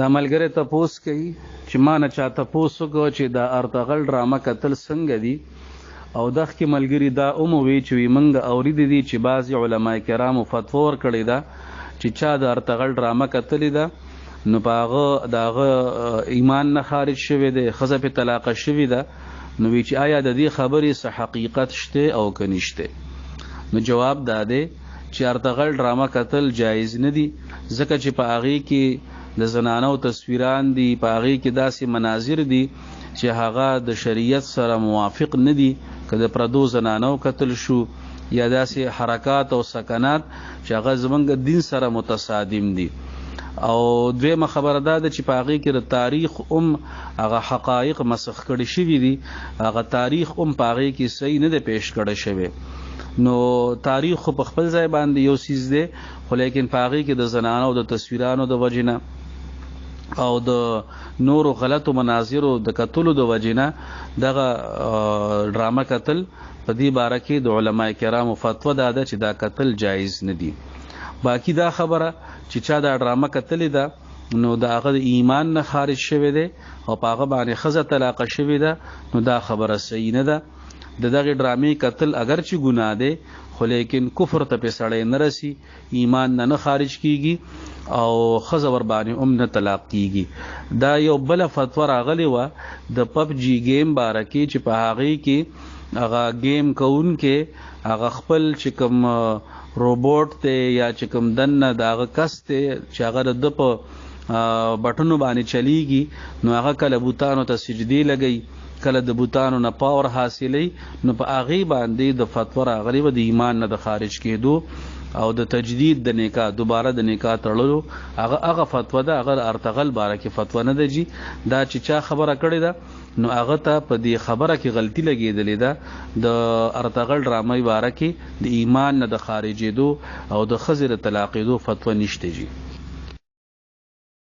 دا ملګری تپوس کوي چې ما نه چا تپوس وکړو چې دا ارطغرل ډرامه کتل څنګه دي او دغه ملګری دا وی چې موږ اوریدې دي چې بعضې علما کرامو فتوا ورکړې ده چې چا د ارطغرل ډرامه کتلې ده نو په هغه د هغه ایمان نه خارج شوی دی، ښځه پې طلاقه شوې ده. نو وی چې آیا د دې خبرې څه حقیقت شته او که نشته؟ نو جواب دا دی چې ارطغرل ډرامه کتل جایز نه دي، ځکه چې په هغې کې د زنانو تصویران دي، په هغې کې داسې مناظر دي چې هغه د شریعت سره موافق نه دي. که د پردو زنانو کتل شو یا داسې حرکات او سکنات چې هغه زمونږ دین سره متصادم دي. او دویمه خبره دا ده چې په هغې کې د تاریخ هغه حقایق مسخ کړي شوي دي، هغه تاریخ په هغې کې صحیح نه دی پیش کړی شوی. نو تاریخ خو په خپل ځای باندې یو څیز دی، خو لیکن په هغې کې د زنانو د تصویرانو د وجې نه او د نورو غلطو مناظرو د کتلو د وجې نه دغه ډرامه کتل په دې باره کې د علما کرامو فتوا دا ده چې دا کتل جایز نه دي. باقی دا خبره چې چا دا ډرامه کتلې ده نو د هغه د ایمان نه خارج شوی دی او په هغه باندې ښځه طلاقه شوې ده، نو دا خبره صحیح نه ده. د دغې ډرامې کتل اگر چې ګناه دی خو لیکن کفر ته پې سړی نه رسي، ایمان نه خارج کیږي او ښځه ورباندې نه طلاق کیږي. دا یو بله فتوا راغلی وه د پب جي گیم باره کې چې په هغې کې هغه گیم کوونکې هغه خپل چې کوم روبوټ دی یا چې کوم دننه د هغه کس دی چې هغه د په بټنو باندې چلیږي، نو هغه کله بوتانو ته سجدې لګوي، کله د بوتانو نه پاور حاصلوي. نو په هغې باندې د فتوا راغلې وه د ایمان نه د خارج کېدو او د تجدید د نکاح دوباره د نکاح تړلو. هغه فتوا ده، هغه ارطغرل باره کې فتوا نه ده جي. دا چې چا خبره کړې ده نو هغه ته په دې خبره کې غلطي لګېدلې ده. د ارطغرل ډرامې باره کې د ایمان نه د خارجېدو او د ښځې د طلاقېدو فتوا نشته جي.